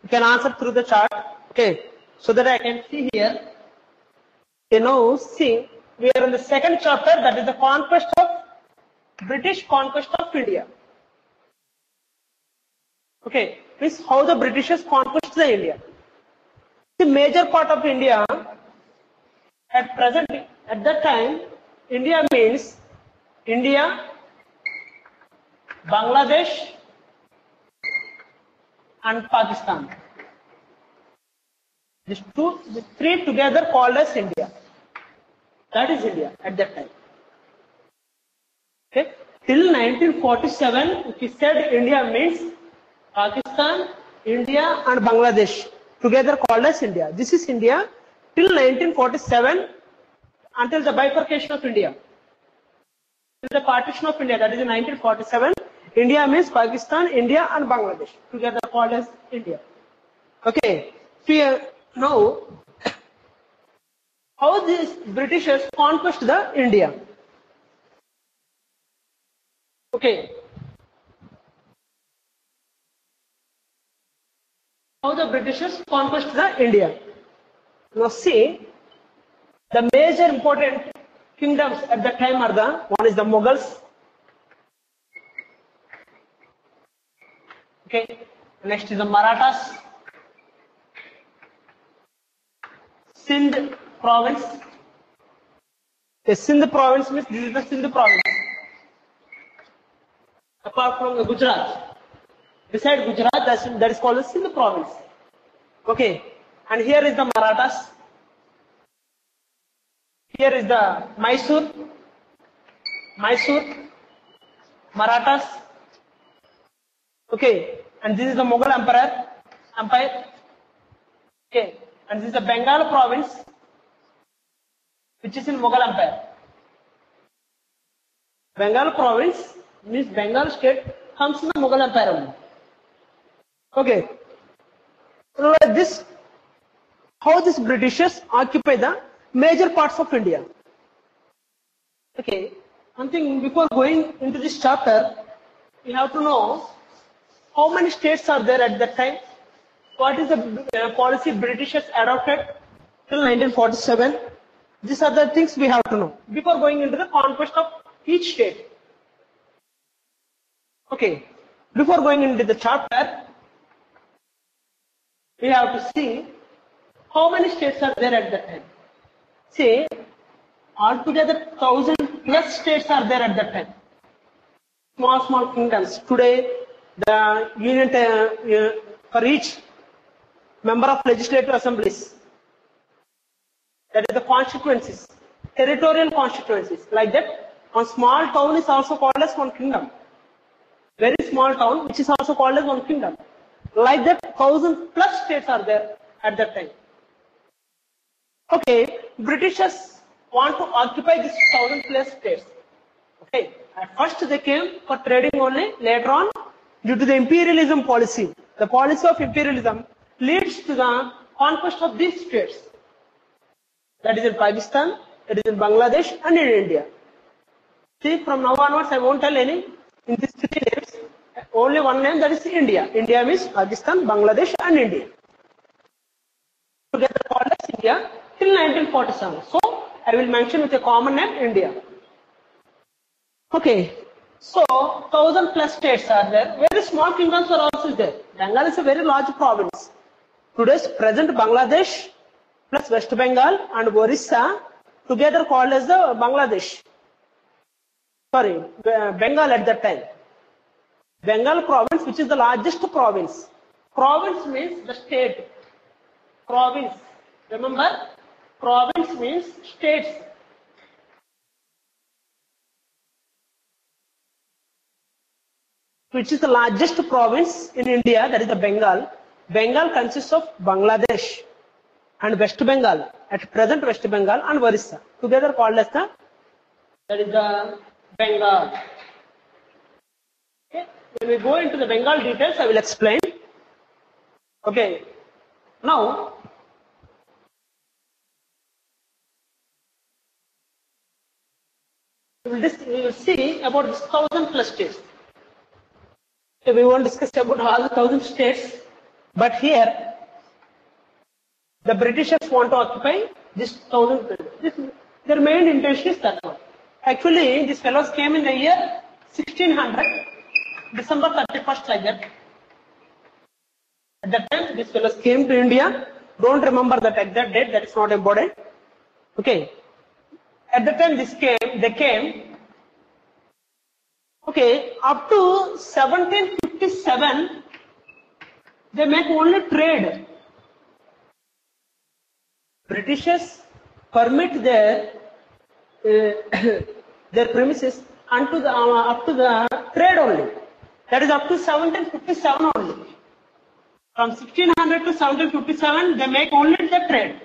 You can answer through the chart. Okay, so that I can see here. You know, see, we are in the second chapter, that is the conquest of British conquest of India. Okay, means how the Britishers conquest the India. The major part of India at present, at that time, India means India, Bangladesh, and Pakistan. These three together called as India. That is India at that time. Okay. Till 1947, if we said India means Pakistan, India, and Bangladesh together called as India. This is India till 1947, until the bifurcation of India. Till the partition of India, that is in 1947. India means Pakistan, India, and Bangladesh together called as India. Okay. Now, how these Britishers conquest the India? Okay. How the Britishers conquest the India? Now see, the major important kingdoms at that time are one is the Mughals. Okay. Next is the Marathas. Sindh province. The Sindh province means this is the Sindh province. Apart from the Gujarat. Beside Gujarat, that is called the Sindh province. Okay. And here is the Marathas. Here is the Mysore. Marathas. Okay. And this is the Mughal Empire. Okay. And this is the Bengal province, which is in Mughal Empire. Bengal province means Bengal state comes in the Mughal Empire only. Okay. So like this, how these Britishers occupy the major parts of India. Okay. One thing before going into this chapter, we have to know how many states are there at that time. What is the policy Britishers adopted till 1947? These are the things we have to know before going into the conquest of each state. Okay, before going into the chapter, we have to see how many states are there at that time. See, altogether 1,000+ states are there at that time. Small kingdoms. Today, the union for each member of legislative assemblies, that is the constituencies, territorial constituencies, like that. One small town is also called as one kingdom. Very small town, which is also called as one kingdom. Like that, 1,000+ states are there at that time. Okay, Britishers want to occupy these 1,000+ states. Okay, at first they came for trading only. Later on, due to the imperialism policy, the policy of imperialism leads to the conquest of these states. That is in Pakistan, that is in Bangladesh, and in India. See, from now onwards, I won't tell any. In these three names, only one name, that is India. India means Pakistan, Bangladesh, and India. Together called as India till 1947. So, I will mention with a common name, India. Okay. So, 1,000+ states are there. Very small kingdoms are also there. Bengal is a very large province. Today's present Bangladesh plus West Bengal and Orissa together called as the Bangladesh. Sorry, Bengal at that time. Bengal province, which is the largest province. Province means the state. Province. Remember, province means states. Which is the largest province in India, that is the Bengal. Bengal consists of Bangladesh and West Bengal, at present West Bengal, and Orissa, together called as that is the Bengal. Okay. When we go into the Bengal details, I will explain. Okay. Now, we will see about this 1,000+ states. Okay, we won't discuss about all the 1,000 states. But here, the Britishers want to occupy this 1000. Their main intention is that one. Actually, these fellows came in the year 1600, December 31st, like that. At that time, these fellows came to India. Don't remember that exact date, that is not important. Okay. At the time they came. Okay, up to 1757, they make only trade. Britishers permit their their premises unto the up to the trade only. That is up to 1757 only. From 1600 to 1757, they make only the trade.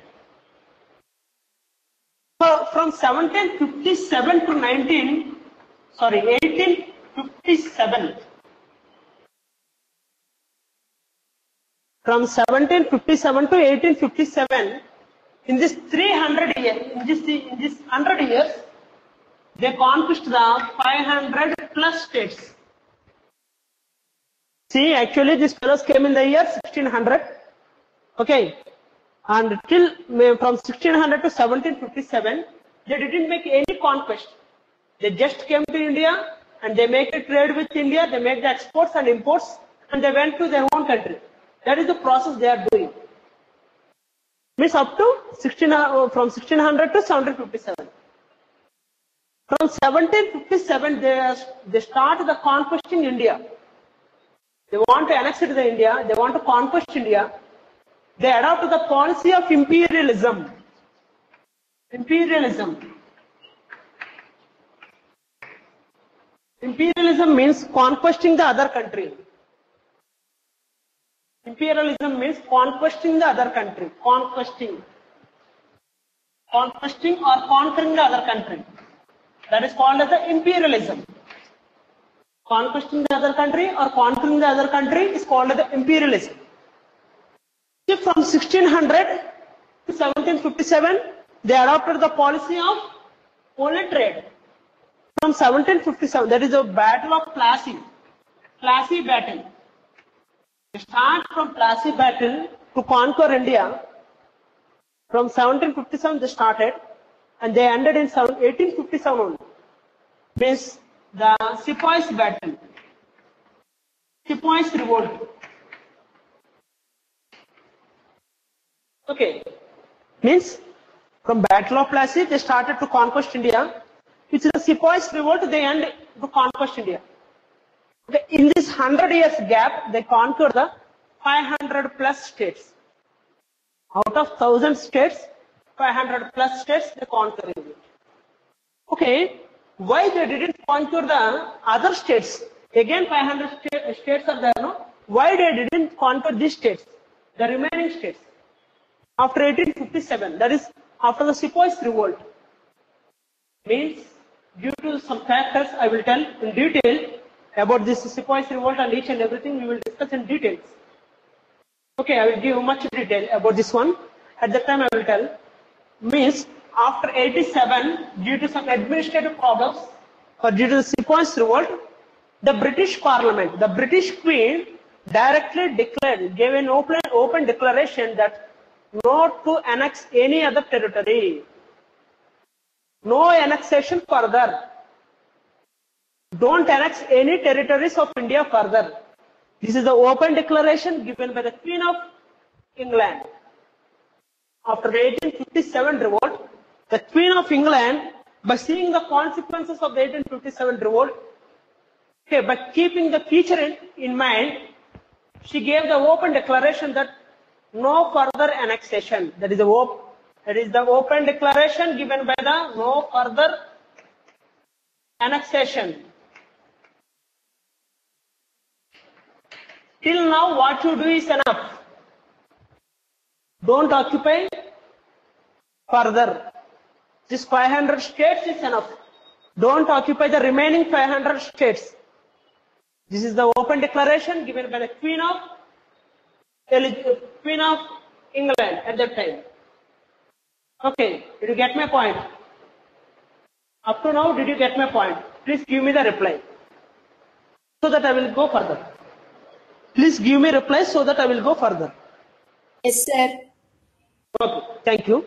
So from 1757 to 1857. From 1757 to 1857, in this 300 years, in this 100 years, they conquered the 500 plus states. See, actually, these fellows came in the year 1600. Okay, and till from 1600 to 1757, they didn't make any conquest. They just came to India and they make a trade with India. They make the exports and imports, and they went to their own country. That is the process they are doing. Means up to from 1600 to 1757. From 1757, they start the conquesting India. They want to annex it to the India. They want to conquest India. They adopt the policy of imperialism. Imperialism. Imperialism means conquesting the other country. Imperialism means conquesting the other country. Conquesting or conquering the other country. That is called as the imperialism. Conquesting the other country or conquering the other country is called as the imperialism. So from 1600 to 1757, they adopted the policy of only trade. From 1757, that is the Battle of Plassey. Plassey Battle. They start from Plassey Battle to conquer India. From 1757 they started and they ended in 1857 only. Means the Sepoys Battle. Sepoys Revolt. Okay. Means from Battle of Plassey they started to conquest India. Which is the Sepoys Revolt, they end to conquest India. Okay. In this 100 years gap, they conquered the 500 plus states. Out of 1000 states, 500 plus states they conquered. Okay. Why they didn't conquer the other states? Again 500 states are there, no? Why they didn't conquer these states? The remaining states. After 1857, that is after the Sepoys Revolt. Means due to some factors I will tell in detail about this Sepoys Revolt and each and everything we will discuss in details. Okay, I will give much detail about this one. At that time I will tell. Means after 87, due to some administrative problems or due to the Sepoys Revolt, the British Parliament, the British Queen directly declared, gave an open declaration that not to annex any other territory. No annexation further. Don't annex any territories of India further. This is the open declaration given by the Queen of England. After the 1857 revolt, the Queen of England, by seeing the consequences of the 1857 revolt, okay, by keeping the future in mind, she gave the open declaration that no further annexation. That is the open declaration given by the no further annexation. Till now, what you do is enough. Don't occupy further. This 500 states is enough. Don't occupy the remaining 500 states. This is the open declaration given by the Queen of England at that time. Okay, did you get my point? Up to now, did you get my point? Please give me the reply so that I will go further. Please give me replies so that I will go further. Yes, sir. Okay, thank you.